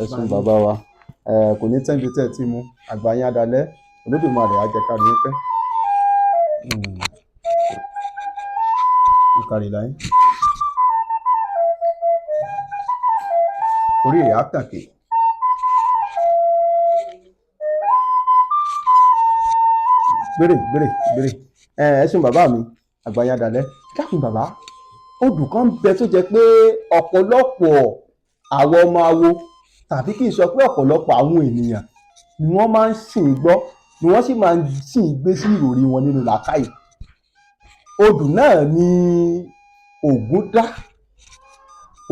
ẹ̀sùn bàbá wa kò ní tẹ́ǹdì tẹ́ tí mú àgbáyé adalẹ́ Olódùmarè àjẹkárí ń pẹ́ ìkàrí láyé orí rẹ̀ á tàkè gbèrè ẹ̀sùn bàbá mi àgbáyé adalẹ́ dákun bàbá odù kan bẹ tó jẹ́ pé ọ̀pọ̀lọpọ̀ àwọn ọmọ awo tàbí kí n sọ pé ọ̀pọ̀lọpọ̀ àwọn ènìyàn ni wọ́n máa ń sìn gbọ́ ni wọ́n sì máa ń sìn gbé sí ìròrí wọn nínú làákàyè odù náà ni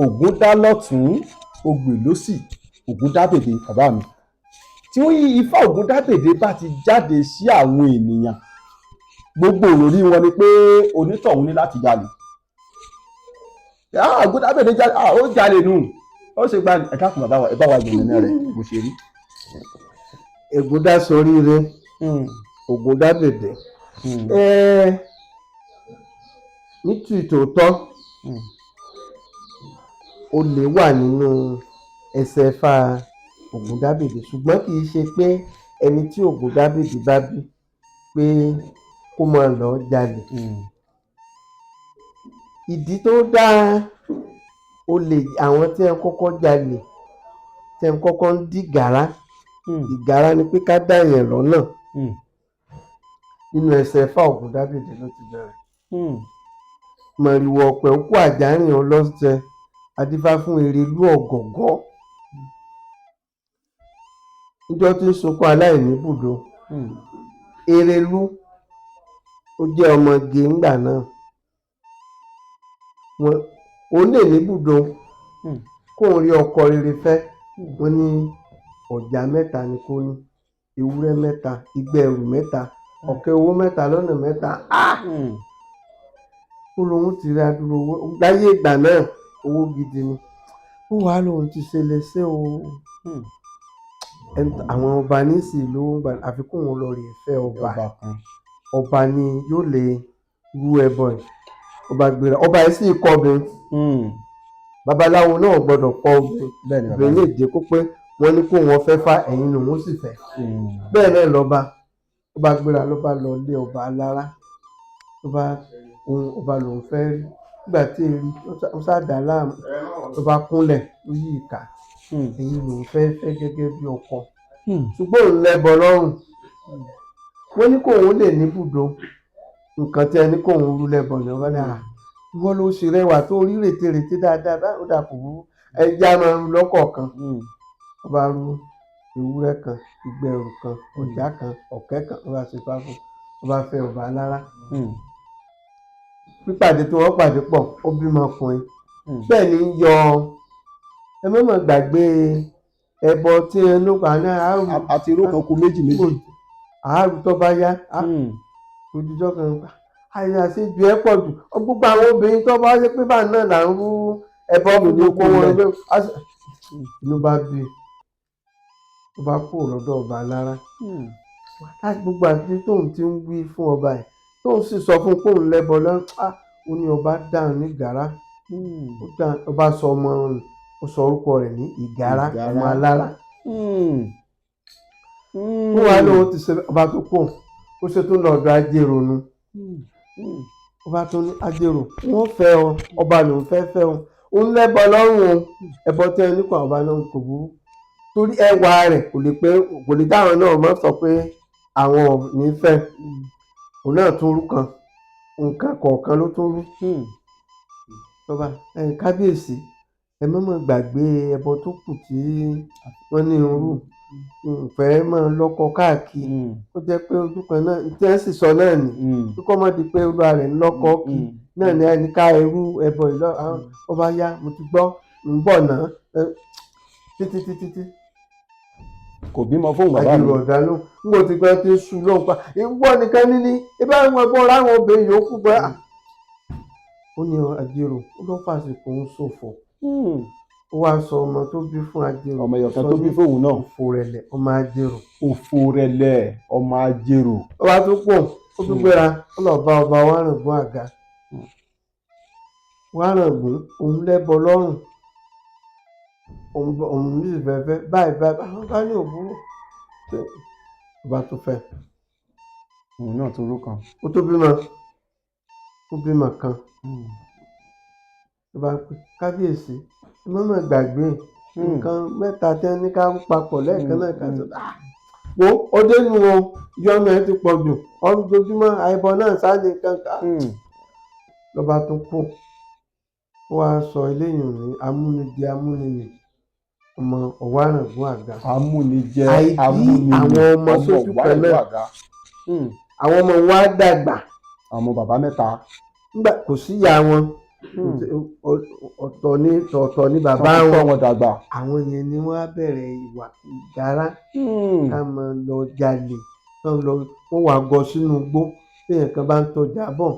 Ògún dá lọ́tún Ogbè lósì Ògún dá bèdè bàbá mi tí Ifá Ògún dá bèdè bá ti jáde sí àwọn ènìyàn gbogbo ìròrí wọn ni pé onítọ̀hún ní láti jalè Ògún dá bèdè jalè ó jalè nù ó ṣe gba ẹ̀ka kan bàbá wa ẹ bá wa gbìyànjú náà rẹ̀ bó ṣe rí. Ògún dá soríire Ògún dá bèdè ní tòótọ́ olè wà nínú ẹsẹ̀ Ifá Ògún dá bèdè ṣùgbọ́n kì í ṣe pé ẹni tí Ògún dá bèdè bá bí pé kó máa lọ jalè ìdí tó dá olè àwọn tí wọ́n kọ́kọ́ jalè tí wọ́n kọ́kọ́ ń dí ìgárá ni pé ká dá èèyàn lọ́nà nínú ẹsẹ̀ Ifá Ògún dá bèdè ló ti bẹ̀rẹ̀ mọ̀rìwọ̀ ọ̀pẹ̀ òkú àjárìn ọlọ́sẹ̀ adífá fún Erelú ọ̀gọ̀gọ̀ níjọ́ tí ń sunkún aláìní bùdó Erelú ó jẹ́ ọmọge ńgbà náà ó lè ní bùdó kóun rí ọkọ rere fẹ́ wọ́n ní ọ̀já mẹ́ta ni kó ní ewúrẹ́ mẹ́ta igbe ẹrù mẹ́ta ọ̀kẹ́ owó mẹ́ta lọ́nà mẹ́ta ó lóun ti rí adúrú owó láyé ìgbà náà owó gidi ni ó wàá lóun ti ṣe léṣe o àwọn ọba nísì lówó ń gbà àfikún òun lọ rè fẹ́ ọba ni yóò lè rú ẹbọ ẹ̀ ọba gbéra ọba yìí sì kọ́ obìnrin babaláwo náà gbọ́dọ̀ kọ́ obìnrin lè dé kó pé wọ́n ní kó wọn fẹ́ fá ẹ̀yìn ni wọ́n sì fẹ́ bẹ́ẹ̀ náà lọ́ba ọba gbéra ló bá lọ lé ọba alára ọba lòun fẹ́ rí nígbà tí èrí ó ṣàdá láàmú ló bá kúnlẹ̀ ó yí ìka èyí lòun fẹ́ gẹ́gẹ́ bí ọkọ ṣùgbọ́n òun lẹ́bọ lọ́rùn wọ́n ní kóun lè ní bùdó nǹkan tí ẹni kóun rú lẹ́bọ ni wọ́n ní ìwọ ló ṣe rẹwà tó rí rètérètè dáadáa báyìí ó dà kò wú ẹja máa ń lọ́kọ̀ọ̀kan ó bá rú ewúrẹ́ kan igbe ẹrù kan ọ̀já kan ọ̀kẹ́ kan ó bá ṣe fáfún ó bá fẹ́ ọba alára pípàdé tí wọ́n pàdé pọ̀ ó bímọ ọkùnrin bẹ́ẹ̀ ni yọ ẹ mọ̀mọ́ gbàgbé ẹbọ tí ẹnu pa ní àárùn àti irú kan kù méjì àárùn tó bá yá òjijọ́ kan àyè àṣejù ẹ pọ̀ jù gbogbo àwọn obìnrin tó bá yẹ pé bá náà là ń rú ẹbọ gbogbo kó wọn lé inú bá bí ó bá kú lọ́dọ̀ ọba alára láti gbogbo àti tóun ti ń wí fún ọba ẹ̀ tóun sì sọ fún kóun lẹ́bọ lọ́n ó ní ọba dáhùn ní ìgárá ọba sọ ọmọ rẹ̀ ó sọ orúkọ rẹ̀ ní ìgárá ọmọ alára ó wà lóun ti ṣe ọba tó pọ̀ ó ṣe tó lọ́dọ̀ ajérò nu ọba tó ní ajérò wọ́n fẹ́ ọ ọba lòun fẹ́ ọ òun lẹ́bọ lọ́rùn o ẹbọ tẹ ẹ nípa ọba náà kò burú torí ẹwà rẹ̀ kò lè dáhùn náà mọ́ sọ pé àwọn ò ní fẹ́ òun náà tún rú kan nǹkan kọ̀ọ̀kan ló tún rú ọba kábíyèsí ẹ mọ̀mọ́ gbàgbé ẹbọ tó kù tí wọ́n ní irú ìfẹ́ máa lọ́kọ káàkiri ó jẹ́ pé ojú kan náà tí wọ́n sì sọ náà nì kíkọ́ mọ́ di pé olúwa rẹ̀ ń lọ́kọ kì náà ní ẹni ká irú ẹbọ ìlọ ọba yá mo ti gbọ́ ń bọ̀ náà títí kò bímọ fún bàbá mi ọ̀dà ló ń bò ti pẹ́ tí ń sùn lóun pa ìwọ nìkan níní ibà wọn ẹ̀gbọ́n ráwọn obìnrin yòókù pé ó ní àjèrò ó lọ́ fàṣìkò ń ṣòfò ó wá sọ ọmọ tó bí fún ajérò ọmọ ìyọ̀kan tó bí fóun náà Òfòrẹ̀lẹ̀ ọmọ ajérò Òfòrẹ̀lẹ̀ ọmọ ajérò ọba tó pọ̀ ó tún gbéra ó lọ bá ọba Wáràngún Àga Wáràngún òun lẹ́bọ lọ́rùn òun ní ìfẹ́fẹ́ báyìí àwọn bá ní òbúrò ọba tó fẹ́ òun náà tó rú kan. ó bímọ kan ló bá pè kábíyèsí ẹ má mà gbàgbé nǹkan mẹ́ta tí wọ́n ní ká papọ̀ lẹ́ẹ̀kan náà ká sọ wo ọdẹ nu wọn yọnu ẹ ti pọ̀ jù ọdúnjúmọ́ àìbọn náà sáni kankan lọ́ba tó kù ó wáá sọ eléyìí ní amúnijẹ amúniyìn ọmọ ọ̀wárangún àga amúnijẹ àìdí àwọn ọmọ sójú kan náà àwọn ọmọ wa dàgbà àwọn bàbá mẹ́ta nígbà kò síyá wọn ọ̀tọ̀ ní bàbá wọn dàgbà àwọn yẹn ni wọ́n á bẹ̀rẹ̀ ìwà ìgárá ká máa lọ jalè wọ́n wà gọ sínú igbó téèyàn kan bá ń tọjà bọ̀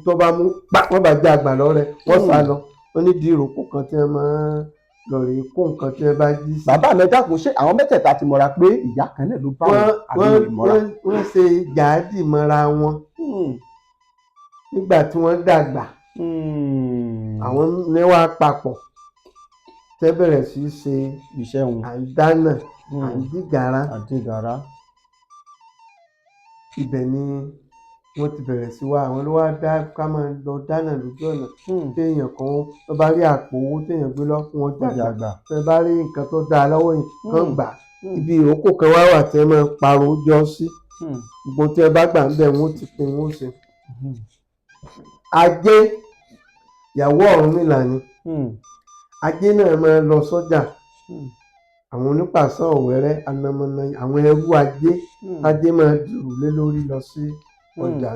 tó bá mú wọ́n bá já àgbà lọ́rẹ́ wọ́n sá lọ wọ́n ní di ìrókò kan tí wọ́n máa lọ rèé kó nǹkan tí wọ́n bá jí sí. bàbá mi dákun ṣé àwọn mẹ́tẹ̀ẹ̀ta ti mọ̀ra pé ìyá kan náà ló bá wọn àbí ìmọ̀ra. wọ́n ṣe jàádì mọ́ra wọn nígbà tí wọ́n dàgbà àwọn ní wàá papọ̀ tẹ́ bẹ̀rẹ̀ sí í ṣe iṣẹ́ wọn àdáná àdìgàrá ibẹ̀ ni wọ́n ti bẹ̀rẹ̀ sí wá àwọn ló wá dá ká máa lọ dáná lójú ọ̀nà téèyàn kan tó bá rí àpò owó téèyàn gbé lọ́kùn wọn jàgbà tẹ́ bá rí nǹkan tó dáa lọ́wọ́ yìí kàn gbà ibi ìrókò kan wá wà tẹ́ máa parọ́ jọ sí gbogbo tẹ́ bá gbà ń bẹ̀ wọ́n ti pin wọ́n ṣe. Ajé ìyàwó Ọ̀rúnmìlà ni ajé náà máa lọ sọ́jà àwọn onípàṣán ọ̀wẹ́rẹ́ anamọ́nà àwọn ẹrú ajé máa dìrù lé lórí lọ sí ọjà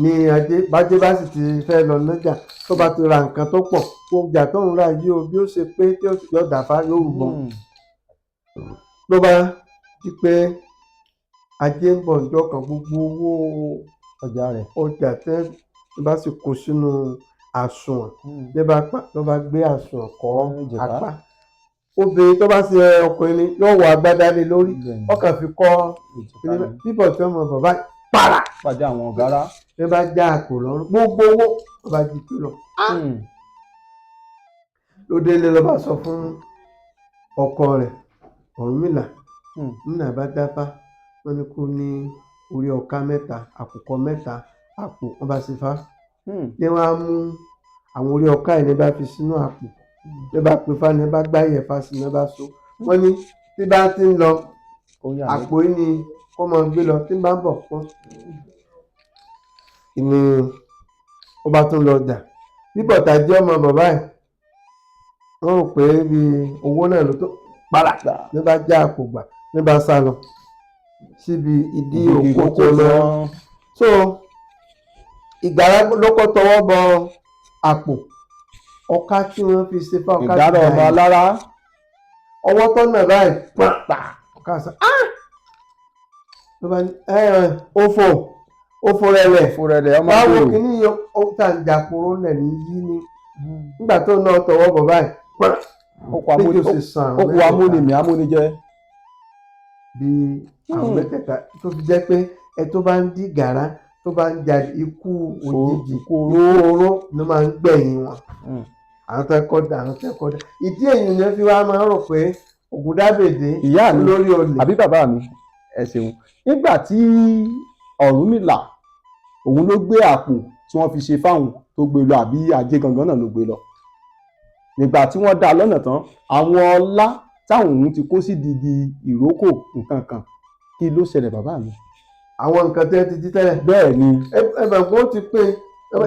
ni ajé bájé bá sì ti fẹ́ lọ lọ́jà tó bá ti ra nǹkan tó pọ̀ ọjà tó ń ra yìí o bí ó ṣe pé tí ó yọ dàfá yóò rúbọ ló bá di pé ajé ń bọ̀ ọjọ́ kan gbogbo owó ọjà tẹ́ bá sì kó sínú àsùnwọ̀n ló bá gbé àsùnwọ̀n kọ́ apá obìnrin tó bá ṣe ọkùnrin ni yóò wọ agbádá lé lórí ọkàn fi kọ́ bíbọ̀ tí wọ́n mọ bàbá para pàdé àwọn ọ̀gára ló bá já àpò lọ́rùn gbogbo owó ló bá jí pé lọ. ló délé ló bá sọ fún ọkọ rẹ̀ Ọ̀rúnmìlà nínú àbá dáfá wọ́n ní kó ní orí ọ̀ká mẹ́ta àkùkọ mẹ́ta àpò wọ́n bá ṣe fá ní wọ́n á mú àwọn orí ọ̀ká yìí ní bá fi sínú àpò ní bá pè fá ní bá gbáyẹ̀ fá sí ní bá so wọ́n ní tí bá ti ń lọ àpò yìí ni kó máa gbé lọ tí bá ń bọ̀ fún ìní ó bá tún lọ jà bíbọ̀ tá jẹ́ ọmọ bàbá ẹ̀ wọ́n rò pé bí owó náà ló tó pàrà ní bá já àpò gbà ní bá sá lọ síbi ìdí òkú tó lọ so ìgbàlá ló kọ́ tọwọ́ bọ àpò ọ̀ká tí wọ́n fi ṣe fá ọ̀ká ìdárò ọba lára ọwọ́ tó nà báyìí pàpà ọ̀ká sọ ló bá ní òfò rẹ̀rẹ̀ ọmọ báwo kìíní yọ ọ̀tá ìjàpòrò lẹ̀ ní yí ni nígbà tó náà tọwọ́ bọ̀ báyìí okùn amúnijẹ bí àwọn mẹ́tẹ̀ẹ̀ta tó fi jẹ́ pé ẹ tó bá ń dí gàrá tó bá ń jà ikú òjijì oró ló máa ń gbẹ̀yìn wọn àwọn tẹ́kọ̀dá ìdí èyí ni wọ́n fi wá máa ń rò pé Ògúndábèdé ìyá mi lórí olè àbí bàbá mi ẹ ṣeun nígbà tí Ọ̀rúnmìlà òun ló gbé àpò tí wọ́n fi ṣe fáwọn tó gbé lọ àbí ajé gangan náà ló gbé lọ nígbà tí wọ́n dá lọ́nà tán àwọn ọlá táwọn òun ti kó sí dìdì ìrókò nǹkan kan kí ló ṣẹlẹ̀ bàbá mi. àwọn nǹkan tẹ́ ti jí tẹ́lẹ̀. bẹ́ẹ̀ ni. ẹ̀bẹ̀gbọ́n ó ti pé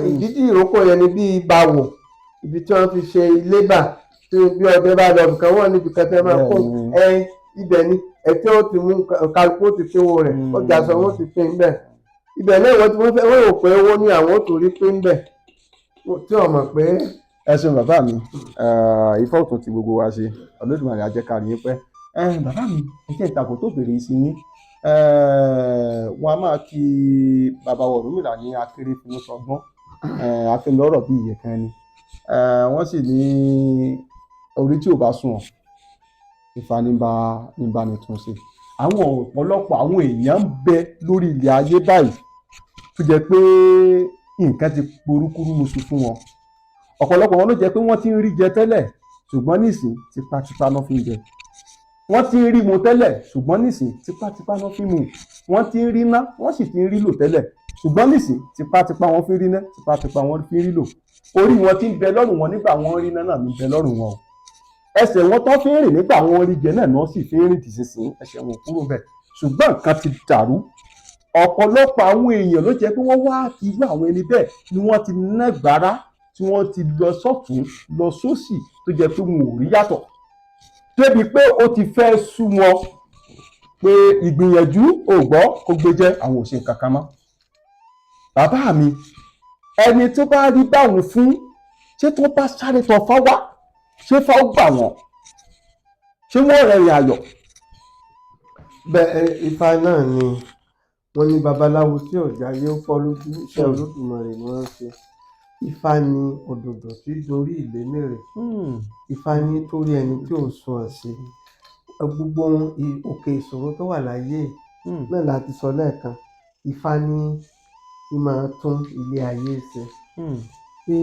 ìdídì ìrókò yẹn ni bíi báwò ibi tí wọ́n fi ṣe ilé bà tí bí ọdẹ bá lọ nǹkan wọ́n níbi kẹtẹ máa kó ibẹ̀ ni ẹ̀tí ó ti mú kálukú ó ti pín owó rẹ̀ ọjà sọ wọ́n ti pín bẹ́ẹ̀ ibẹ̀ náà wọ́n ti wọ́n rò pé owó ní àwọn tó rí pín bẹ́ẹ̀ tí wọ́n mọ̀ pé. ẹ ṣeun bàbá mi ifá òtún ti gbogbo wa ṣe Olódùmarè á jẹ́ ká rí yín pẹ́ bàbá mi ẹ̀jẹ̀ ìtàkùn tó bèrè sí yín wọn a máa kí bàbá Ọ̀rúnmìlà ní akéré fún sọgbọ́n afẹnulọ́rọ̀ bíi ìyẹ̀kan ni wọ́n sì ní orí tí ò bá sùn Ifá níbà ní tún ṣe àwọn ọ̀pọ̀lọpọ̀ àwọn èèyàn ń bẹ lórí ilẹ̀ ayé báyìí tó jẹ́ pé nǹkan ti porúkúrú muṣu fún wọn ọ̀pọ̀lọpọ̀ wọn ló jẹ́ pé wọ́n ti ń rí jẹ tẹ́lẹ̀ ṣùgbọ́n nísìn tipátipá náà fi ń jẹ. Wọ́n ti ń rí mu tẹ́lẹ̀ ṣùgbọ́n nísìn tipátipá náà fi ń mu. Wọ́n ti ń rí ná wọ́n sì ti ń rí lò tẹ́lẹ̀ ṣùgbọ́n nísìn tipátipá wọn fi ń rí ná tipátipá wọn fi ń rí lò. Orí wọn ti ń bẹ lọ́rùn wọn nígbà wọn rí ná náà ń bẹ lọ́rùn wọn o. Ẹsẹ̀ wọn tó fi ń rìn nígbà wọn rí jẹ náà náà sì fi ń rìn tìsinsìn ẹsẹ̀ wọn kúrò bẹ́ẹ̀ ṣùgbọ́n nǹkan ti dàrú. Ọ̀pọ̀lọpọ̀ àwọn èèyàn ló jẹ́ pé wọ́n wá kí irú àwọn ẹni bẹ́ẹ̀ ni wọ́n ti ná gbàrà tí wọ́n ti lọ sọ́tún lọ sósì tó jẹ́ pé wọn ò rí yàtọ̀ débi pé ó ti fẹ́ sú wọn pé ìgbìyànjú ò gbọ́ kó gbé jẹ́ àwọn ò ṣe kankan mọ́. Bàbá mi ẹni tó bá rí báwọn fún ṣé tó bá sáré tọ fáwá ṣé fáwọ́ gbà wọ́n ṣé wọ́n rẹ̀rìn ayọ̀. Bẹ́ẹ̀ Ifá náà ni wọ́n ní babaláwo tí ọ̀já yóò fọ́ lójú iṣẹ́ Olódùmarè ni wọ́n ń ṣe. Ifá ni òdòdó tí dorí ìlémèrè. Ifá ní torí ẹni tí ò ń sun àṣẹ. Gbogbo òkè ìṣòro tó wà láyé náà láti sọ lẹ́ẹ̀kan. Ifá ní í máa tún ilé ayé ṣe. Bí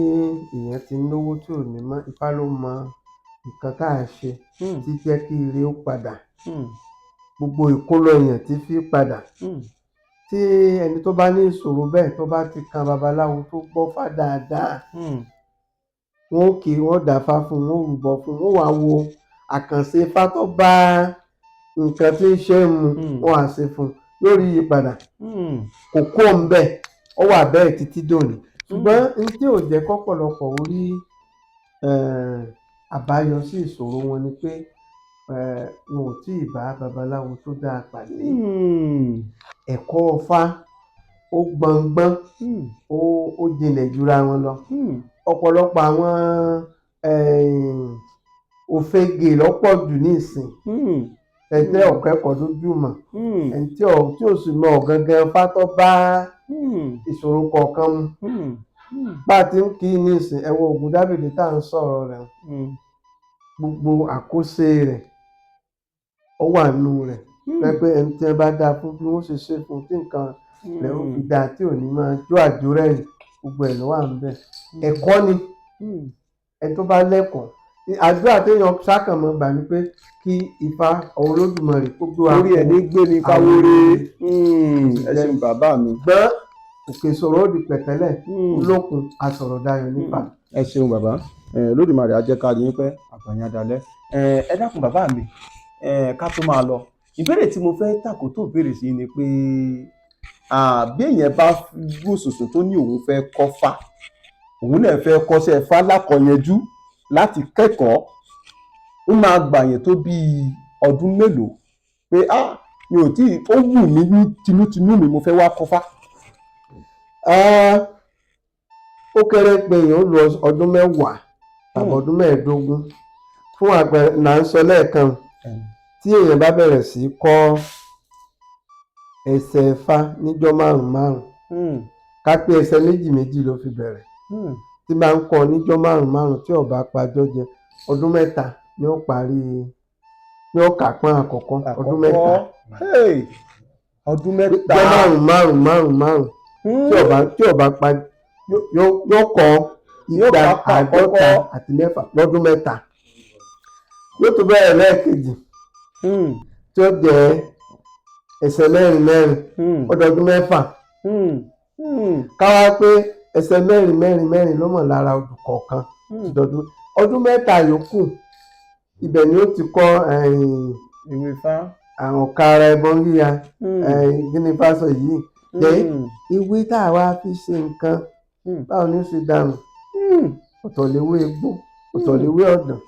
èèyàn ti náwó tí ò ní mọ́, Ifá ló mọ nǹkan tá à ṣe tí jẹ́ kí ire ó padà. Gbogbo ìkólọ èèyàn tí fi padà. Tí ẹni tó bá ní ìṣòro bẹ́ẹ̀ tó bá ti kan babaláwo tó gbọ́ fá dáadáa wọ́n ó kì í wọ́n dáfá fún un wọ́n rúbọ fún un wọ́n wá wo àkànṣe ifá tó bá nǹkan tí ń ṣe mu wọ́n á ṣe fún un lórí ìyípadà kò kó ń bẹ̀ ó wà bẹ́ẹ̀ títí dòní. Ṣùgbọ́n n tí ò jẹ́ kọ́pọ̀lọpọ̀ orí àbáyọ sí ìṣòro wọn ni pé wọn ò tí ì bá babaláwo tó dáa pàdé. Ẹ̀kọ́ Ifá ó gbọngbọ́n ó jinlẹ̀ jura wọn lọ. Ọ̀pọ̀lọpọ̀ àwọn òfegè lọ́pọ̀ jù ní ìsìn ẹ̀jẹ̀ ọ̀kẹ́kọ̀ọ́ lójú mọ̀ ẹni tí ò sì mọ ọ̀gangan Ifá tó bá ìṣòro kọ̀ọ̀kan mu. Bá a ti ń kí ní ìsìn ẹ̀wọ̀n Ògùn Dábìdì tá à ń sọ̀rọ̀ rẹ̀ gbogbo àkóso rẹ̀ ó wà nù rẹ̀ pẹ́pẹ́ ẹni tí wọ́n bá dáa fún bí wọ́n ṣe ṣe fún tí nǹkan rẹ̀ ó fi dáa tí ò ní máa jó àjò rẹ̀ gbogbo ẹ̀ ló wà ń bẹ̀. Ẹ̀kọ́ ni ẹni tó bá lẹ́kọ̀ọ́ àdúrà téèyàn sákàmọ́ gbà ní pé kí Ifá Olódùmarè kó gbé wa orí ẹni gbé ní káwóré. Ẹ ṣeun bàbá mi. Gbọ́n òkè ìṣòro ó di pẹ̀tẹ́lẹ̀ olókun asọ̀rọ̀dayọ̀ nípa. Ẹ ṣeun bàbá Olódùmarè á jẹ́ ká rí yín pẹ́ àgbàyàn dalẹ̀. Ẹ dákun bàbá mi ká tó máa lọ ìbéèrè tí mo fẹ́ tàkó tó béèrè sí ni pé bí èèyàn bá gbòsòsò tó ní òun fẹ́ kọ́ fá òun náà fẹ́ kọ́ṣẹ́ fá lákọ̀ọ́yẹjú láti kẹ́kọ̀ọ́ ó máa gbà yẹn tó bíi ọdún mélòó pé mi ò tí ó wù mí ní tinútinú mi mo fẹ́ wá kọ́ fá. Ó kéré pé èèyàn ó lo ọdún mẹ́wàá tàbí ọdún mẹ́ẹ̀ẹ́dógún fún àpẹẹrẹ là ń sọ lẹ́ẹ̀kan tí èèyàn bá bẹ̀rẹ̀ sí kọ́ ẹsẹ̀ Ifá níjọ́ márùn-ún ká pé ẹsẹ̀ méjì ló fi bẹ̀rẹ̀ tí bá ń kọ́ níjọ́ márùn-ún tí ó bá pàjọ́ jẹ ọdún mẹ́ta ni ó parí ni ó kà pọ́n àkọ́kọ́ ọdún mẹ́ta. Ọdún mẹ́ta jẹ́ márùn-ún tí ó bá pa yóò kọ́ igba àádọ́ta àti mẹ́fà lọ́dún mẹ́ta yóò tún bẹ̀rẹ̀ lẹ́ẹ̀kejì tí ó jẹ́ ẹsẹ̀ mẹ́rin ọdọọdún mẹ́fà káwá pé ẹsẹ̀ mẹ́rin ló mọ̀ lára odù kọ̀ọ̀kan ọdún mẹ́ta yòókù ibẹ̀ ni ó ti kọ́ ìwé Ifá àwọn kára ẹbọn yíya gíní fásọ yìí jẹ́ ìwé tá a wá fi ṣe nǹkan báwo ni ó ṣe dànù ọ̀tọ̀léwé egbò ọ̀tọ̀léwé ọ̀dàn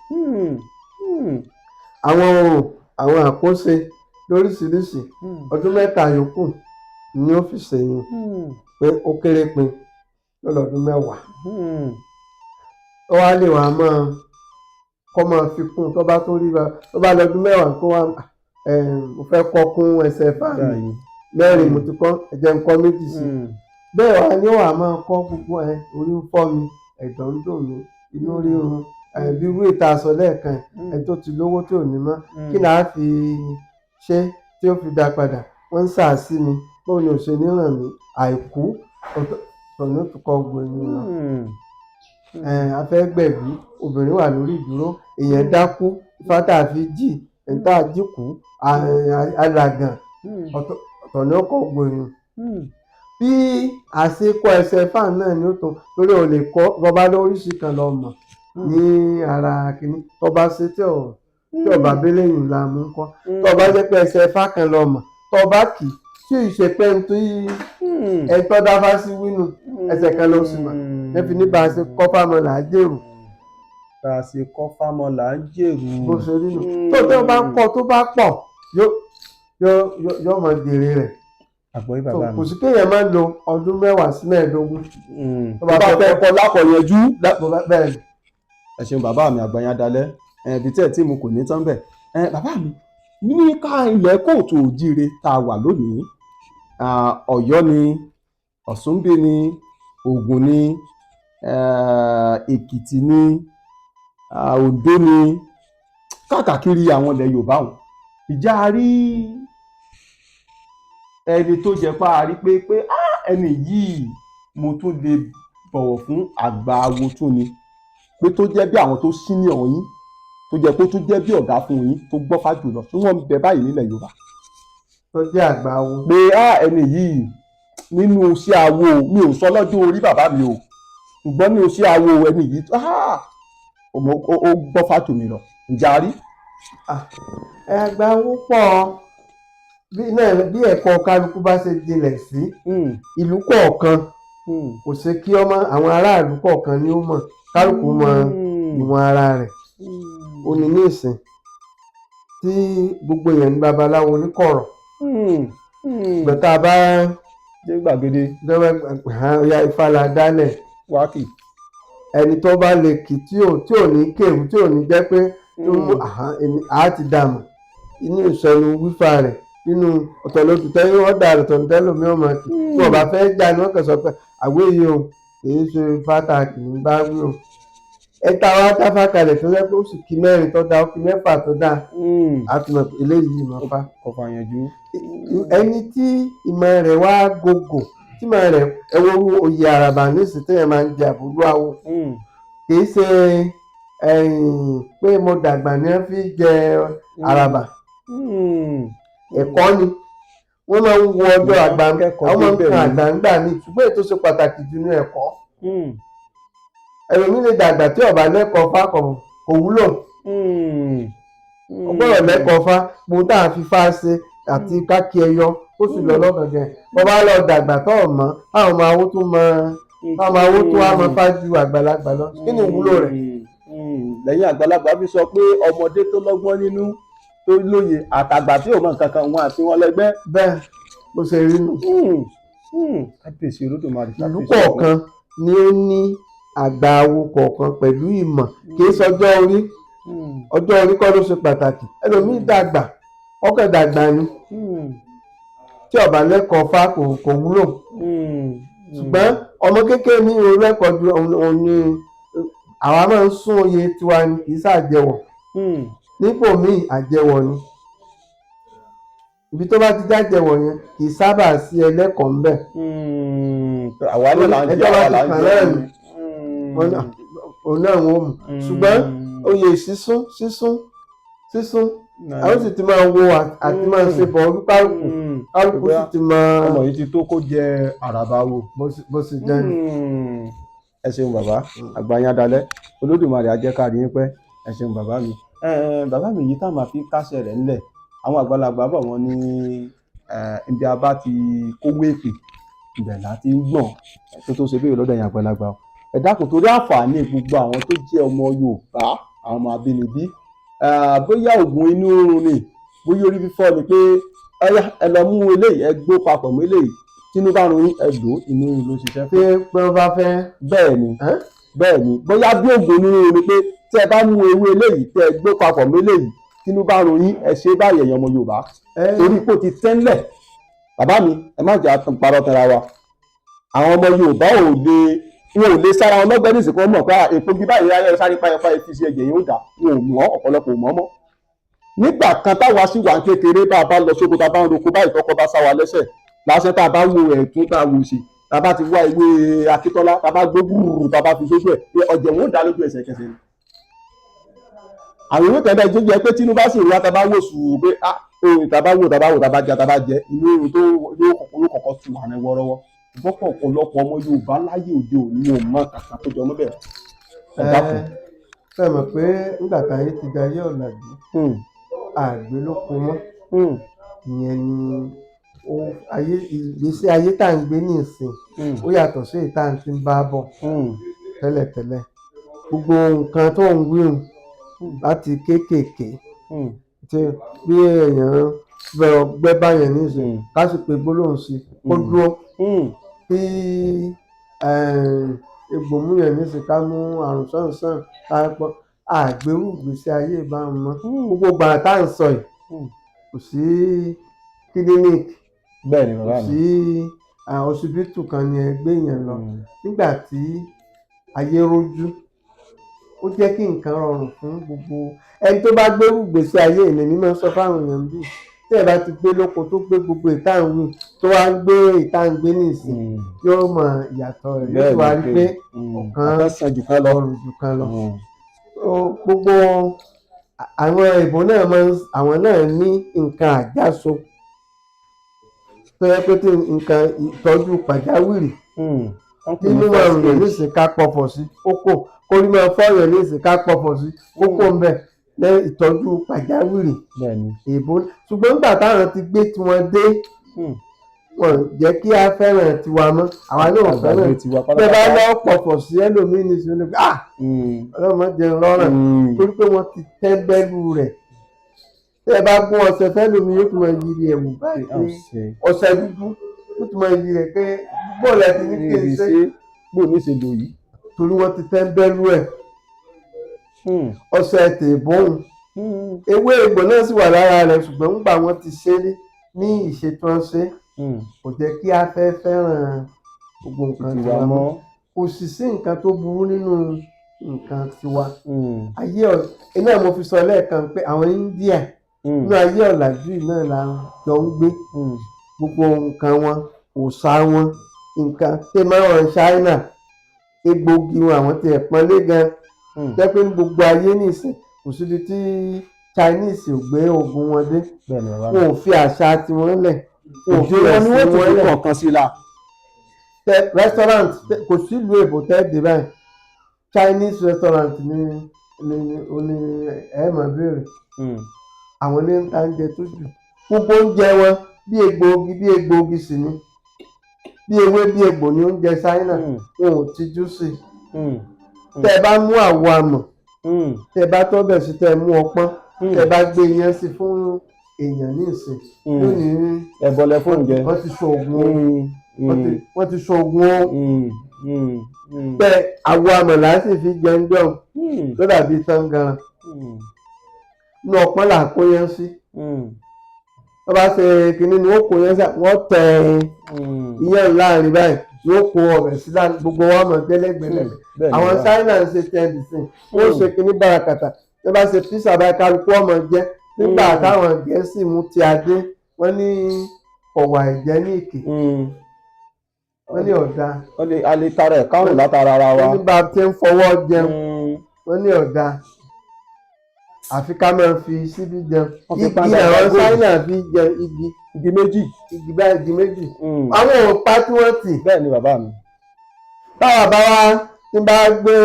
àwọn àkóso lóríṣiríṣi ọdún mẹ́ta yòókù ni ó fi ṣèyún pé ó kéré pin lọ́dún mẹ́wàá ó wá lè wá kọ́ máa fi kún tó bá tó rí tó bá lọ́dún mẹ́wàá kó wá mo fẹ́ kọ́ kún ẹsẹ̀ Ifá mi mẹ́rin mo ti kọ́ ẹ̀jẹ̀ ń kọ́ méjì sí bẹ́ẹ̀ wá ni ó wà máa kọ́ gbogbo orí ń fọ́ mi ẹ̀dọ̀ ń dùn mí inú rírun bí irú ìta aṣọ lẹ́ẹ̀kan ẹ̀ tó ti lówó tí ò ní mọ́ kí là á fi ṣe tí ó fi dá padà wọ́n ń sàásí mi bóun ni ò ṣe ní ràn mí àìkú ọ̀nà tó kọ́ gbogbo ẹni lọ. a fẹ́ gbẹ̀bí obìnrin wà lórí ìdúró èèyàn dákú fátà fi jì ẹ̀ńtà jíkù alàgàn ọ̀tọ̀ ní ọkọ̀ gbòòrùn bí àṣekọ ẹsẹ̀ fáàn náà ni ó tó lórí ò lè kọ́ bọ́bá lóríṣi kan lọ mọ̀ ní ara kìíní tọba ṣe tí ọba bẹ́lẹ́yìn la mú kọ́ tọba jẹ́ pé ẹsẹ̀ fá kan lọ mọ̀ tọba kì í tí ìṣe pé ń tó ẹ̀tọ́ dáfá sí wínú ẹsẹ̀ kan ló sì mọ̀ lẹ́fi ní bá a ṣe kọ́ fámọ́ là á jèrò. bá a ṣe kọ́ fámọ́ là á jèrò. bó ṣe rí nù tó tí wọ́n bá ń kọ́ tó bá pọ̀ yóò mọ jèrè rẹ̀. àgbọ̀yé bàbá mi. kò sí kéèyàn máa ń lo ọdún 10 sí 15. tó bá fẹ́ kọ́ lákọ̀ọ́yẹjú. bẹ́ẹ̀ ni. ẹ ṣeun bàbá mi àgbàyàn adalẹ́ ibi tí mo kò ní tán bẹ̀. bàbá mi ní ká ilẹ̀ kóòtù òjíire tá a wà lónìí Ọ̀yọ́ ni Ọ̀ṣunbí ni Ògùn ni Èkìtì ni Oǹdó ni káàkiri àwọn ilẹ̀ Yorùbá wọn ìjà rí ẹni tó jẹ pa á rí pé ẹni yìí mo tún lè bọ̀wọ̀ fún àgbà awo tún ni pé tó jẹ́ bí àwọn tó senior yín tó jẹ́ pé tó jẹ́ bí ọ̀gá fún yín tó gbọ́fà jùlọ tí wọ́n ń bẹ báyìí nílẹ̀ Yorùbá. tó jẹ́ àgbà awo. pé ẹni yìí nínú iṣẹ́ awo mi ò sọ lọ́jọ́ orí bàbá mi o ṣùgbọ́n nínú iṣẹ́ awo ẹni yìí ó gbọ́fà jù mí lọ ǹjẹ́ a rí. àgbà awo pọ̀ bí ẹ̀kọ́ kálukú bá ṣe jinlẹ̀ sí ìlú kọ̀ọ̀kan kò ṣe kí ọmọ àwọn aráàlú kọ̀ọ̀kan ni ó mọ̀ kálukú mọ ìwọ̀n ara rẹ̀ ó ní ní ìsìn tí gbogbo èèyàn ní babaláwo oníkọ̀rọ̀ gbẹ̀ta bá dé gbàgede ya ìfàlà dálẹ̀ wákì ẹni tó bá lè kì tí ò ní kéwù tí ò ní jẹ́ pé a ti dààmú inú ìsọnù wífà rẹ̀ nínú ọ̀tọ̀lọ́tù tẹ́lẹ̀ wọ́n dà ọ̀tọ̀lọ́tù lómi ọmọ kì tí wọ́n bá fẹ́ já ni wọ́n kàn sọ pé àwé yìí o kìí ṣe pàtàkì ní bá wí o ẹ̀ta wa dáfá kalẹ̀ tó lẹ́pẹ́ ó sì kí 4 tó dá ó kí 6 tó dá àtúnmọ̀ eléyìí mọ̀ fá. ọ̀fà yanjú. ẹni tí ìmọ̀ rẹ̀ wá gògò tí ìmọ̀ rẹ̀ ẹwọ́rú oyè àràbà nísìsiyìí téèyàn máa ń jẹ àbúrú awo kìí ṣe pé mo dàgbà ní wọ́n fi jẹ àràbà ẹ̀kọ́ ni wọ́n máa ń wo ọjọ́ àgbà àwọn máa ń kan àgbà ńgbà ní ṣùgbọ́n ètò ṣe pàtàkì jù ní ẹ̀kọ́ ẹlòmíì lè dàgbà tí ọba lẹ́kọ̀ọ́ fá kò wúlò ọgbọ́dọ̀ lẹ́kọ̀ọ́ fá mo tá a fi fá ṣe àti kákí ẹyọ ó sì lọ lọ́gàngàn bọ́bá lọ dàgbà tó ọ̀mọ́ àwọn ọmọ awó tó wá máa fá ju àgbàlagbà lọ kí ni ìwúlò rẹ̀. lẹ́yìn àgbàlagbà fi sọ pé ọmọdé tó lọ́gbọ́n nínú tó lóye àtàgbà tí ò mọ nǹkan kan wọn àti wọn lẹ́gbẹ́. bẹ́ẹ̀ bó ṣe rí nù. kábíyèsí Olódùmarè. ìlú kọ̀ọ̀kan ni ó ní àgbà awo kọ̀ọ̀kan pẹ̀lú ìmọ̀ kì í sọjọ́ orí ọjọ́ orí kọ́ ló ṣe pàtàkì ẹlòmíì dàgbà ọkọ̀ dàgbà ni tí ọba lẹ́kọ̀ọ́ fá kò wúlò ṣùgbọ́n ọmọ kékeré ní irú ẹ̀kọ́ ju òun ni àwa máa ń sún oyè tiwa ni kì í ṣàjẹwọ̀ nípò míì àjẹwọ̀ ni ibi tó bá ti jájẹwọ̀ yẹn kì í sábà sí ẹlẹ́kọ̀ọ́ ń bẹ̀. àwa náà là ń jẹ àwa là ń jẹ òun náà wọ́n mú ṣùgbọ́n oyè sísún àwọn sì ti máa wo àti máa ṣe bọ̀ ọdún kálukú sì ti máa. ọmọ yìí ti tó kó jẹ àràbà wo. bó ṣe jẹ́ ni. ẹ ṣeun bàbá àgbáyé adalẹ́ Olódùmarè á jẹ́ ká rí yín pẹ́ ẹ ṣeun bàbá mi. bàbá mi yìí tá máa fi kásẹ̀ rẹ̀ ńlẹ̀ àwọn àgbàlagbà bọ̀ wọ́n ní ibi abá ti kówó èpè ibẹ̀ láti ń gbọ̀n tó ṣe bí ìlọ́dọ̀ yẹn àgbàlagbà ẹ dákun torí àǹfààní gbogbo àwọn tó jẹ́ ọmọ Yorùbá àwọn ọmọ abínibí bóyá oògùn inú rírun ni bóyá orí fífọ́ ni pé ẹ lọ mú eléyìí ẹ gbó papọ̀ mọ́ eléyìí tínú bá run yín ẹ lò ó inú rírun ló ṣiṣẹ́ pé wọ́n bá fẹ́. bẹ́ẹ̀ ni bóyá bí oògùn inú rírun ni pé tí ẹ bá mú ewé eléyìí tẹ ẹ gbó papọ̀ mọ́ eléyìí tínú bá run yín ẹ ṣe báyìí ẹ̀yàn ọmọ Yorùbá torí pé ó ti tẹ́ńlẹ̀ bàbá mi ẹ má jà parọ́ tẹra wa àwọn ọmọ Yorùbá wọn ò lè sára wọn lọ́gbẹ́ nísìkò mọ̀ pé èpo bí báyìí ayé sáré páyọpá fi ṣe ẹ̀jẹ̀ yóò dà wọn ò mọ̀ ọ̀pọ̀lọpọ̀ ò mọ̀ mọ́ nígbà kan táwa sì wà kékeré bá a bá lọ sóko tá a bá ń roko báyìí tọkọ bá sá wa lẹ́sẹ̀ lásán tá a bá wo ẹ̀tún tá a wò sí tàbá ti wá ìwé Akíntọ́lá tàbá gbógbúrú tàbá fi sójú ẹ̀ pé ọ̀jẹ̀ wọn ò dá lójú ẹsẹ̀ kẹsẹ̀ ni. àwọn ìwé tẹ̀lé tó jẹ́ pé Tinubu bá sì wá tàbá wò sùn pé tàbá jẹ tàbá jẹ inú irun tó yóò kọ́kọ́ tu àrẹ wọ́rọ́wọ́ gbọ́pọ̀ ọ̀pọ̀lọpọ̀ ọmọ Yorùbá láyé òde òní ò mọ kàkà tó jọ mọ́ bẹ́ẹ̀. ṣe mọ̀ pé nígbà táyé ti dayé ọ̀làjú àgbẹ̀ ló kó mọ́ ìyẹn ni ìgbésí ayé tá à ń gbé ní ìsìn ó yàtọ̀ sí èyí tá à ń ti ń bá bọ̀ tẹ́lẹ̀tẹ́lẹ̀ gbogbo nǹkan tó ń wíhun láti kéékèèké tí bí èèyàn bẹ̀rọ̀ gbẹ́ báyẹn ní ìsìn ká sì pé gbólóhùn sí kó dúró kí egbò mú yẹn ní ìsìn ká mú àrùn sàn ká pọ̀ àgbérù ìgbésí ayé ìbámu mọ́ gbogbo gbàrà tá à ń sọ yìí kò sí kílíníìkì bẹ́ẹ̀ ni bàbá mi kò sí ọsibítù kan ní ẹgbẹ́ yẹn lọ nígbà tí ayé rojú ó jẹ́ kí nǹkan rọrùn fún gbogbo ẹni tó bá gbérù ìgbésí ayé ìlẹ̀ mímọ́ sọ fáwọn èèyàn bíi tí ẹ bá ti gbé lóko tó gbé gbogbo ìtàǹwì tó wá ń gbé ìtàǹgbé nìsín yóò mọ ìyàtọ̀ rẹ̀ yóò sì wá rí pé ọ̀kan ọrùn jù kan lọ. gbogbo àwọn ìbò náà àwọn náà ní nǹkan àjáso tó yẹ pé tí nǹkan ìtọ́jú pàjáwìrì tí mímọ rẹ̀ nísìn ká pọ̀pọ̀ sí kókó kórí máa fọ́ọ̀rọ̀ nísìn ká pọ̀pọ̀ sí kókó ń bẹ̀ lẹ́yìn ìtọ́jú pàjáwìrì ìbò ṣùgbọ́n nígbà táwọn ti gbé tiwọn dé wọn jẹ́ kí a fẹ́ràn tiwa mọ́ àwa náà fẹ́ràn bẹ́ẹ̀ bá lọ́ọ́ pọ̀pọ̀ sí ẹlòmíì ní ìṣúná pé ọlọ́mọ jẹun lọ́rùn torí pé wọ́n ti tẹ́ńbẹ́lú rẹ̀ tẹ́ ẹ bá gún ọṣẹ fẹ́lòmíì yóò tún máa yí rí ẹ̀wù báyìí pé ọṣẹ dúdú yóò tún máa yí rẹ̀ pé bọ́ọ̀lù ẹ̀ ti ní kí n ṣe gbòòní ṣe lò yìí torí wọ́n ti tẹ́ńbẹ́lú ẹ̀ ọṣẹ tèbóhùn ewé egbò náà sì wà lára rẹ̀ ṣùgbọ́n nígbà wọ́n ti ṣe ní ìṣètò ọṣẹ kò jẹ́ kí a fẹ́ràn gbogbo nǹkan tiwa mọ́ kò sì sí nǹkan tó burú nínú nǹkan tiwa ayé iná mo fi sọ lẹ́ẹ̀kan pé àwọn India nínú ayé ọ̀làjú náà la jọ ń gbé gbogbo nǹkan wọn òòṣà wọn nǹkan tí máa ń wọn China egbògi wọn àwọn ti ẹ̀pọ́nlé gan jẹ́ pé ní gbogbo ayé nìsín kò síbi tí Chinese ò gbé oògùn wọn dé wọn ò fi àṣà tiwọn lẹ̀ òjò wọn ni wọ́n ti fi kọ̀ọ̀kan sí la. restaurant kò sílùú èbó tẹ́ẹ̀dé báyìí Chinese restaurant ni ẹ máa béèrè àwọn ní ń ta oúnjẹ tó jù gbogbo oúnjẹ wọn bí egbòogi sì ni bí ewé bí egbò ní oúnjẹ China wọn ò tijú sí tẹ bá mú àwọ̀ àmọ̀ tẹ bá tọ́bẹ̀ sí tẹ mú ọpọ́n tẹ bá gbé iyán sí fún èèyàn ní ìsìn lónìí ẹ̀bọ̀lẹ̀ fún oúnjẹ wọ́n ti sọ ògùn wọ́n ti sọ ògùn pé àwọ̀ àmọ̀ là á sì fi jẹun jọun tó dàbí tangaran inú ọpọ́n là kó yẹn sí wọ́n bá ṣe kínní ni wọ́n kó yẹn sí wọ́n tẹ iyán láàrin báyìí wọ́n kó ọbẹ̀ sí láàrin gbogbo wọn mọ̀ tẹ́lẹ̀gbẹ̀lẹ̀ àwọn China ń ṣe tẹ́ǹdì wọ́n ṣe kínní bàràkàtà wọ́n bá ṣe písà báyìí kálukú ọmọ jẹ́ nígbà táwọn Gẹ̀ẹ́sì mú ti adé wọ́n ní ọ̀wà ìjẹ́níìkì wọ́n ní ọ̀dà a lè tara ẹ̀ kárùn látara ara wa wọ́n ní bá a ti ń fọwọ́ jẹun wọ́n ní ọ̀dà àfi ká máa fi síbí jẹun igi àwọn China fi jẹ igi méjì àwọn òpá tí wọ́n tì bẹ́ẹ̀ ni bàbá mi táwa bá wá tí bá gbé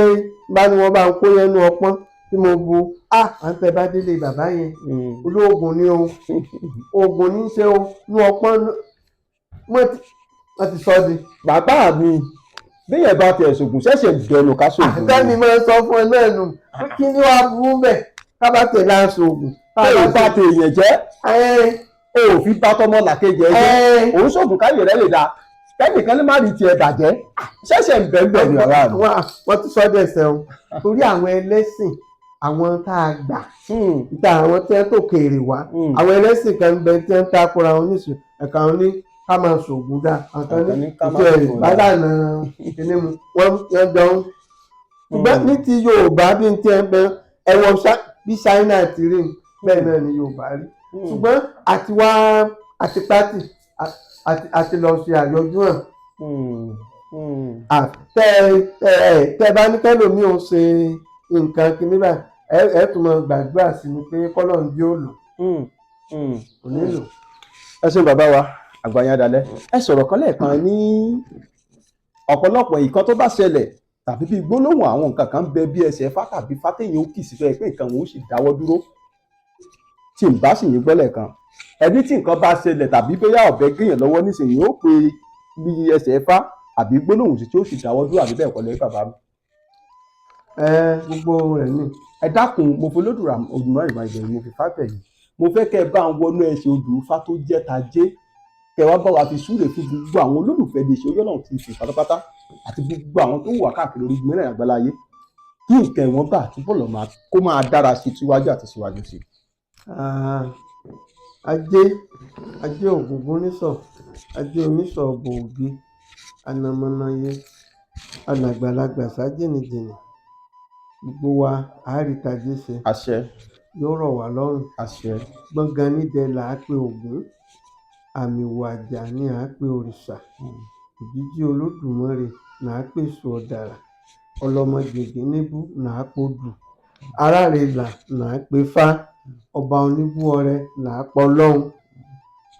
bá ní wọ́n bá ń kó yẹn nú ọpọ́n tí mo bu à ń tẹ bá délé bàbá yẹn olóògùn ni o oògùn ní í ṣe o ní ọpọ́n wọ́n ti sọ di. bàbá mi bíyẹn bá ti ẹ̀sùnkùn ṣẹ̀ṣẹ̀ dẹnu ká sóògùn. àtẹ́mi máa ń sọ fún ẹ náà nù kí ni wàá burú bẹ́ẹ̀ ká bá tẹ̀ láǹṣọ oògùn. bẹ́ẹ̀ bá ti èèyàn jẹ́ òfin bá tọmọ làkejì ẹ jẹ́ òun sóògùn káyọ̀ rẹ̀ lè dáa kẹ́nìkan lè má rí tiẹ̀ bàjẹ́ ṣẹ̀ṣẹ̀ ń bẹ́ẹ̀ ní ọ̀rá mi. wọ́n ti sọ dẹ̀sẹ̀ o torí àwọn ẹlẹ́sìn àwọn tá a gbà ìta àwọn tí wọ́n tó kéré wá àwọn ẹlẹ́sìn kan bẹ tí wọ́n takora wọn níṣu ẹ̀ka wọn ní ká máa ṣoògùn dá àwọn ní ìṣe ìbádànà ìkíní mu wọ́n jọ ń. ṣùgbọ́n ní ti Yorùbá bí n tiẹ̀ bẹ ẹ̀wọ̀n bí China ti rí bẹ́ẹ̀ náà ni Yorùbá rí ṣùgbọ́n àti wá àti pátì àti lọ ṣe àyọjú hàn tẹ bá ní kẹ́lòmíì ò ṣe nǹkan kìíní báyìí ẹ tún mọ gbàdúrà sí ni pé kọ́lọ́run yóò lò kò nílò. ẹ ṣeun bàbá wa àgbàyàn dalẹ̀ ẹ sọ̀rọ̀ kan lẹ́ẹ̀kan ní ọ̀pọ̀lọpọ̀ nǹkan tó bá ṣẹlẹ̀ tàbí bí gbólóhùn àwọn nǹkan kan bẹ bí ẹsẹ̀ fá tàbí fátẹ̀yìn ó kì sí fẹ́ pé nǹkan wọn ó sì dáwọ́ dúró tí n bá sì yín gbọ́ lẹ́ẹ̀kan ẹni tí nǹkan bá ṣẹlẹ̀ tàbí bóyá ọ̀bẹ gèèyàn lọ́wọ́ nísìnyí ó pe bí ẹsẹ̀ fá àbí gbólóhùn tí ó sì dáwọ́ dúró àbí bẹ́ẹ̀ kọ́ lẹ́yìn bàbá mi. gbogbo rẹ̀ ni. ẹ dákun mo fi olódùrà òdùmọ̀ ìmọ̀ ìbẹ̀rù mo fi fáfẹ̀ yìí mo fẹ́ kẹ́ ẹ bá ń wọnú ẹsẹ̀ odù Ifá tó jẹ́ tajé kẹ́ wá bá wa fi súre fún gbogbo àwọn olólùfẹ́ lè ṣe oyè náà ti fi pátápátá àti gbogbo àwọn tó wà káàkiri orí mẹ́rin àgbáláyé kí nǹkan ẹ̀wọ̀n bá àtúbọ̀ lọ máa kó máa dára sí tíwájú àti síwájú sí. ajé ògúngún nísọ̀ ajé onísọ̀ bòògbé anamọ́náyé alàgbàlagbà sájìnìjìnì gbogbo wa àárítàjé ṣe. àṣẹ. yóò rọ̀ wá lọ́rùn. àṣẹ. gbọ̀ngàn nídẹ là á pe Ògún àmì wàjà ni à á pe òrìṣà òjìjí Olódùmarè là á pe èṣù ọ̀dàrà ọlọ́mọgègé níbú là á podù arárelà là á pe Fá ọba oníbú ọrẹ là á pọ lọ́hùn.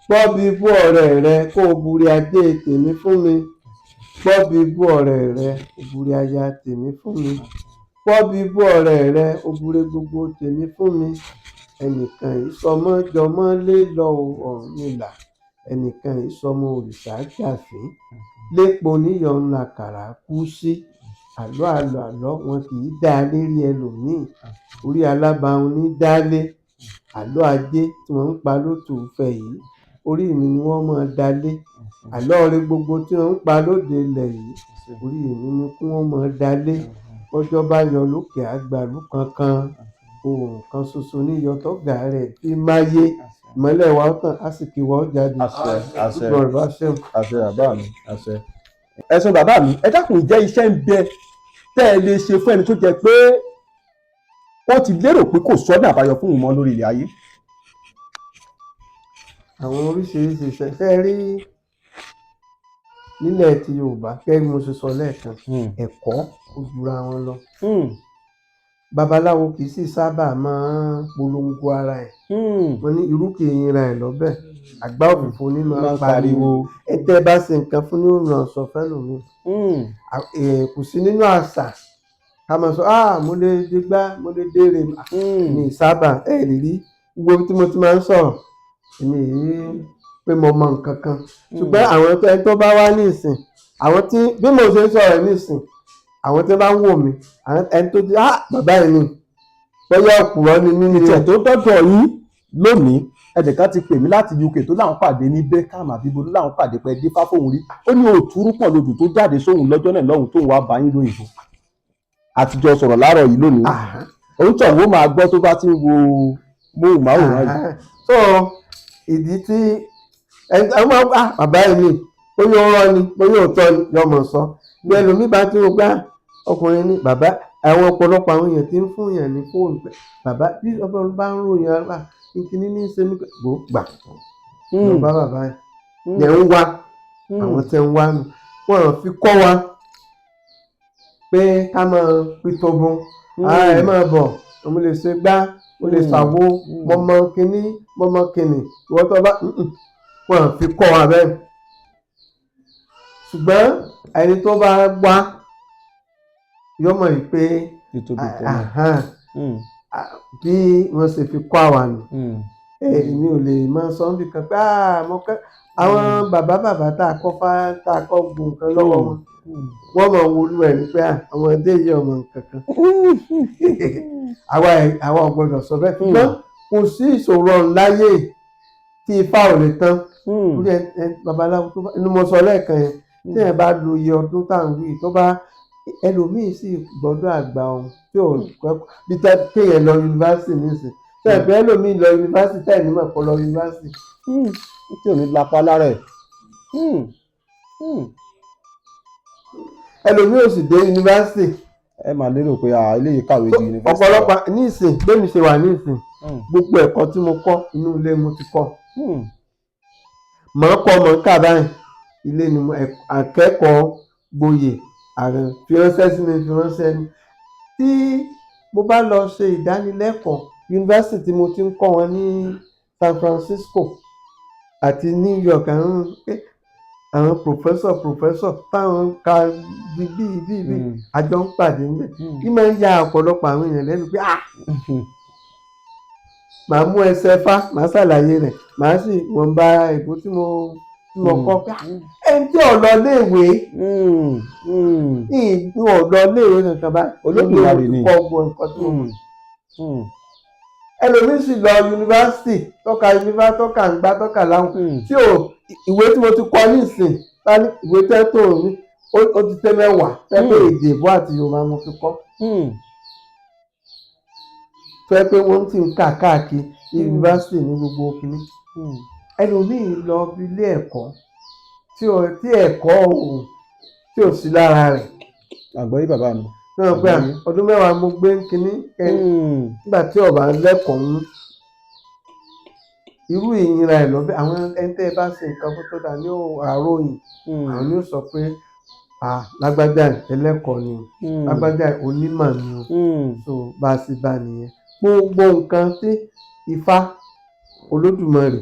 pọ́bí ibú ọ̀rẹ́ rẹ kó o buri ajé tèmi fún mi pọ́bí ibú ọ̀rẹ́ rẹ o buri aya tèmi fún mi pọ́bí ibú ọ̀rẹ́ rẹ o buri gbogbo tèmi fún mi ẹnìkan ìsọmọ jọmọ lé lọ Ọ̀rúnmìlà ẹnìkan ìsọmọ òrìṣà jàfín lépo níyọ ńlá kàrà kú sí àlọ́ wọn kì í dá a lérí ẹlòmíì orí alábàáhùn ní dálé àlọ́ ajé tí wọ́n ń pa lótú Ifẹ̀ yìí orí mi ni wọ́n máa dalé àlọ́ orí gbogbo tí wọ́n ń pa lóde ilẹ̀ yìí orí mi ni kí wọ́n máa dalé ọjọ́ bá yọ lókè àgbàlú kankan ohun kan ṣoṣo níyọ tọ́gà rẹ̀ fi máyé ìmọ́lẹ̀ wa tàn á sì kí wọ́n jáde. àṣẹ bàbá mi àṣẹ. ẹ̀sùn bàbá mi ẹ dákun ìjẹ́ iṣẹ́ ń bẹ tẹ́ ẹ lè ṣe fún ẹni tó jẹ pé ó ti lérò pé kò sọ́nà àbáyọ fún òun mọ́ lórí ilẹ̀ ayé. àwọn oríṣiríṣi iṣẹ́ rí nílẹ̀ ti Yorùbá gẹ́gẹ́ bí mo ṣe sọ lẹ́ẹ̀kan ẹ̀kọ́ ó jura wọn lọ. Babaláwo kì í sì sábà máa ń polongo ara ẹ̀ wọ́n ní irú kì í yinra ẹ̀ lọ́bẹ̀ àgbá òfìfo ní máa pariwo ẹ̀tẹ́ bá ṣe nǹkan fún ní òun ọ̀sán fẹ́lòmíì kò sí nínú àṣà ká máa sọ mo lè dégbá mo lè dére ní sábà rírí gbogbo tí mo ti máa ń sọ̀rọ̀ èmi yìí pé mo mọ nǹkan kan ṣùgbọ́n àwọn tó bá wá ní ìsìn àwọn tí bí mo ṣe ń sọ̀rọ̀ ní ìsìn àwọn tí wọ́n bá ń wò mí ẹni tó di bàbá yìí ni bóyá òpùrọ́ ni mí ni ìtẹ̀ tó dọ́dọ̀ yín lónìí ẹnìkan ti pè mí láti UK tó láwọn pàdé ní Beckham àbíbo tó láwọn pàdé pẹ́ dé fáfóhùn rí ó ní òtúrú pọ̀ lójú tó jáde sóhun lọ́jọ́ náà lọ́hùn tóun wá bá yín lóyìnbó àtijọ́ sọ̀rọ̀ láàárọ̀ yìí lónìí òun tọ̀ wọ́n máa gbọ́ tó bá ti ń wo móhùnmáwòrán yìí. so ìdí tí bàbá yìí ni bóyá ó rọ́ ni bóyá òótọ́ ni yọmọ sọ bí ẹlòmíì bá tí ó gbá ọkùnrin ní bàbá àwọn ọ̀pọ̀lọpọ̀ àwọn èèyàn tí ń fún èèyàn ní fóònù pé bàbá bí ọlọ́run bá ń ròyìn ara kíní ní í ṣe ní gbà lọ bá bàbá yẹn ń wá àwọn tẹ́ ń wá nù wọ́n fi kọ́ wa pé ká máa pitogun ẹ máa bọ̀ mo lè ṣe gbá mo lè ṣàwo mọmọ kíní ìwọ́n tó bá wọ́n fi kọ́ wa bẹ́ẹ̀ ṣùgbọ́n ẹni tó bá wá yóò mọ̀ pé bí wọ́n ṣe fi kọ́ àwa nù èmi ò lè máa sọ níbi kan pé àwọn bàbá tá a kọ́ gun nǹkan lọ́wọ́ wọn wọ́n mọ̀ wọlú ẹ̀ ní pé àwọn ẹdẹ yìí ọmọ nǹkan kan àwa ò gbọdọ̀ sọ bẹ́ẹ̀ ṣùgbọ́n kò sí ìṣòro láyé tí Ifá ò lè tán lórí babaláwo tó bá inú mo sọ lẹ́ẹ̀kan yẹn tí ẹ bá lo iye ọdún tá à ń wí tó bá ẹlòmíì sì gbọ́dọ̀ àgbà ohun tí ò bí kéèyàn lọ yunifásitì nísìn tẹ̀pẹ́ ẹlòmíì lọ yunifásitì tẹ̀ nímọ̀ kó lọ yunifásitì. tí ò ní lápá lára ẹ̀. ẹlòmíì ò sì dé yunifásitì. ẹ máa lérò pé eléyìí kàwé ju yunifásitì. ọ̀pọ̀lọpọ̀ nísìn bẹ́ẹ̀ mi ṣe wà nísìn gbogbo ẹ̀kọ́ tí mo kọ́ inú ilé mo ti kọ́ mọ̀ ń kọ́ mọ̀ ń kà báyìí ilé ni akẹ́kọ̀ọ́ gboyè fìránṣẹ́ sí mi fìránṣẹ́ ni tí mo bá lọ ṣe ìdánilẹ́kọ̀ọ́ yunifásitì tí mo ti ń kọ́ wọn ní San Francisco àti New York àwọn professor táwọn ka bí àjọ ń pàdé níbẹ̀ kí máa ń ya ọ̀pọ̀lọpọ̀ àwọn èèyàn lẹ́nu pé màá mú ẹsẹ̀ fá màá ṣàlàyé rẹ̀ màá sì wọ́n bá ìbò tí mo kọ́ pé ẹni tí ò lọ léèwé ìgbìmọ̀ ò lọ léèwé kankan báyìí Olódùmarè ni kọ́ gbọ́ nǹkan tó mọ̀ ẹlòmíín sì lọ yunifásitì tọ́ka ń gbá tọ́ka láwọn tí ò ìwé tí mo ti kọ́ nísìn ìwé tẹ́ tó ní ó ti tẹ́ mẹ́wàá tẹ́ pé èdè ìbò àti Yorùbá mo fi kọ́ tó yẹ pé wọ́n ti ń kà káàkiri yunifásitì ní gbogbo kìíní ẹlòmíín lọ ilé ẹ̀kọ́ tí ẹ̀kọ́ tí ò sí lára rẹ̀. àgbọ̀yé bàbá mi. náà pé ọdún mẹ́wàá mo gbé kínní nígbà tí ọba lẹ́kọ̀ọ́ ń irú ìyìnra ẹ̀ lọ́bẹ̀ àwọn ẹni tẹ́ ẹ bá ṣe nǹkan tó dà ní àròyìn àwọn ni ó sọ pé lágbájá ẹlẹ́kọ̀ọ́ ni lágbájá onímọ̀ ni so bá a sì bá nìyẹn gbogbo nǹkan tí Ifá Olódùmarè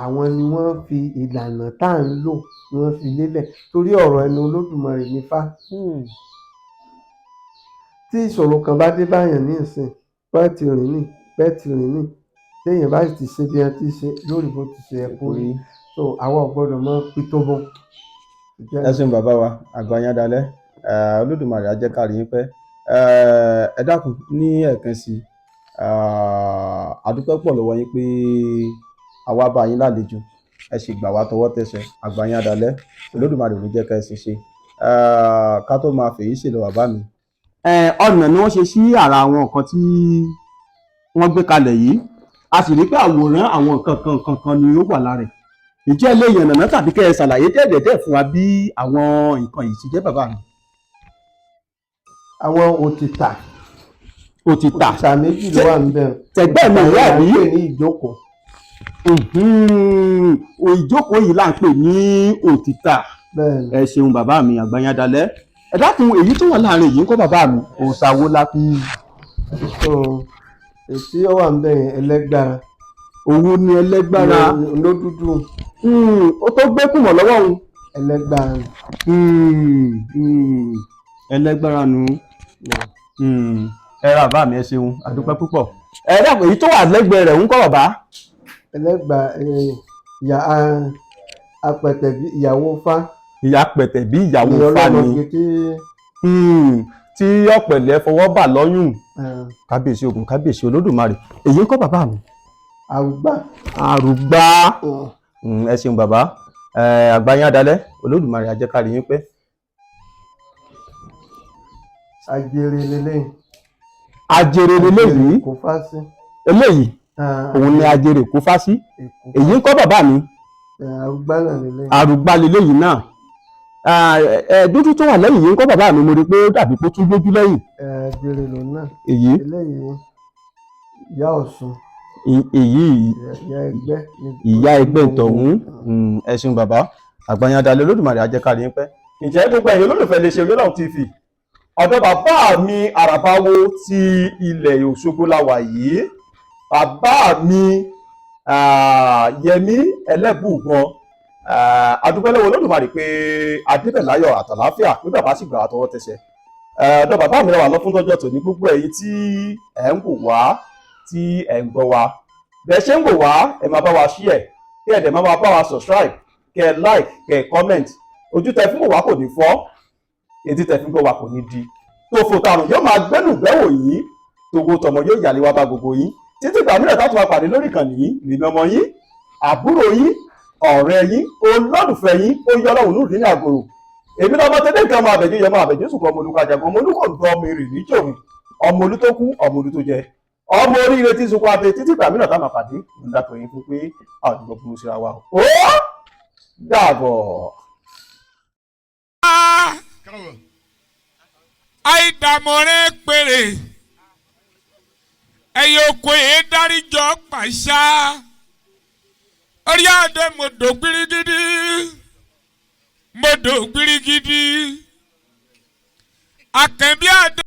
àwọn ni wọ́n fi ìlànà tá à ń lò ni wọ́n fi lélẹ̀ torí ọ̀rọ̀ ẹnu Olódùmarè nífá tí ìṣòro kan bá dé báyàn ní ìsìn bẹ́ẹ̀ ti rìn ní téèyàn bá ti ṣe bí wọ́n ti ṣe lórí bó ti ṣe ẹ̀kọ́ rí so àwa ò gbọ́dọ̀ mọ pítóbó. ẹ ṣeun bàbá wa àgbà yín dalẹ̀ Olódùmarè á jẹ́ ká rí yín pẹ́ ẹ dákun ní ẹ̀ẹ̀kan sí àdúpẹ́ pọ̀ lọ́wọ́ yín pé àwa bá yín lálejò ẹ sì gbà wá tọwọ́ tẹsẹ̀ àgbà yín dalẹ̀ Olódùmarè ò ní jẹ́ ká ẹ sì ṣe ká tó máa fèyí ṣe lọ bàbá mi. ọ̀nà ni wọ́n ṣe sí ara àwọn nǹkan tí wọ́n gbé kalẹ̀ yìí a sì rí pé àwòrán àwọn nǹkan kan ni ó wà lára ẹ̀ ìjẹ́ ilé ìyànnàná tàbí kẹ́ ẹ ṣàlàyé dẹ́ẹ̀dẹ́ẹ̀ fún wa bí àwọn nǹkan yìí ti jẹ́ bàbá mi. àwọn òtítà méjì ló wà níbẹ̀ tẹ̀gbẹ́ mi ìyá rí ní ìjókòó. ìjókòó yìí là ń pè ní òtítà ẹ ṣeun bàbá mi àgbàyàn dalẹ̀ ẹ dákun èyí tó wà láàrin yìí ń kọ́ bàbá mi òòṣàwó la fi. èsì ó wà níbẹ̀ ẹlẹ́gbára. òun ni ẹlẹ́gbára ló dúdú. ó tó gbé kùmọ̀ lọ́wọ́ òun. ẹlẹ́gbára ẹlẹ́gbára nu ẹ ra bàbá mi ẹ ṣeun àdúpẹ́ púpọ̀ ẹ dákun èyí tó wà lẹ́gbẹ̀ẹ́ rẹ̀ ń kọ́ bàbá. ẹlẹ́gbàá apẹ̀tẹ̀bí ìyàwó Fá. ìyá pẹ̀tẹ̀bí ìyàwó Fá ni tí ọ̀pẹ̀lẹ̀ fọwọ́ bà lọ́yùn kábíyèsí ogun kábíyèsí Olódùmarè èyí ń kọ́ bàbá mi. àrùgbá ẹ ṣeun bàbá àgbáyé adalẹ̀ Olódùmarè á jẹ́ ká rí yín pẹ́. ajere lélẹ́yìn. ajere lélẹ́yìn kò fá sí. eléyìí òun ni ajere kò fá sí èyí ń kọ́ bàbá mi. àrùgbá náà lélẹ́yìn. àrùgbá lélẹ́yìn náà dúdú tó wà lẹ́yìn yìí ń kọ́ bàbá mi mo rí pé ó dàbí pé ó tún lójú lẹ́yìn. ajere lòun náà. èyí eléyìí ìyá Ọ̀ṣun. èyí ìyá ẹgbẹ́ ìtọ̀hún ẹ ṣeun bàbá àgbáyé adalẹ̀ Olódùmarè á jẹ́ ká rí yín pẹ́. ǹjẹ́ gbogbo ẹ̀yin olólùfẹ́ lè ṣe Oyèlọ́run TV ọ̀dọ̀ bàbá mi àràbáwo ti ilẹ̀ Òṣogbo la wà yìí bàbá mi Yẹmí Ẹlẹ́bùúbọn adúpẹ́ lọ́wọ́ Olódùmarè pé adébẹ̀láyọ̀ àtàláfíà pé bàbá sì gbà wá tọwọ́ tẹsẹ̀ ọ̀dọ̀ bàbá mi wà lọ fún tọ́jọ́ tòní gbogbo ẹ̀yin tí ẹ̀ ń wò wá tí ẹ̀ ń gbọ́ wa bẹ́ẹ̀ ṣe ń wò wá ẹ máa bá wa share kí ẹ̀ dẹ̀ máa bá wa subscribe kẹ́ ẹ like kẹ́ ẹ comment ojú tẹ fún wa kò ní fọ́ etí tẹ fún gbọ́ wa kò ní di tòfò tàrùn yóò máa gbẹ́nu gbẹ́wò yìí tògo tọmọ yóò yàlé wa bá gbogbo yín títí ìgbà mìíràn táwọn máa pàdé lórí ìkànnì yìí nínú ọmọ yín àbúrò yín ọ̀rẹ́ yín olólùfẹ́ yín ó yọ ọlọ́run lórí ní àgòrò èmi lọ́mọ tẹ́lẹ̀ nǹkan ọmọ àbẹ̀jẹ́ yọmọ àbẹ̀jẹ́ sùn kọ́ ọmọ olùkàjàgbọ́n ọmọ olùkọ̀ǹdọ́ ọmọ èrè níjòun ọmọ olú tó kú ọmọ olú tó jẹ ọmọ oríire tí sunkún abẹ títí ìgbà mìíràn táwọn àpàdé ń dàpọ̀ yín fún pé àwọn ìdìbò burú síra wa ó dàbọ̀. àìdàmọ̀rẹ́ péré ẹ̀yẹ oko yìí dáríjọ́ pàṣá orí àdé mọ̀dọ̀ gbirigidi Modo gbirigidi. Akànbí àdá.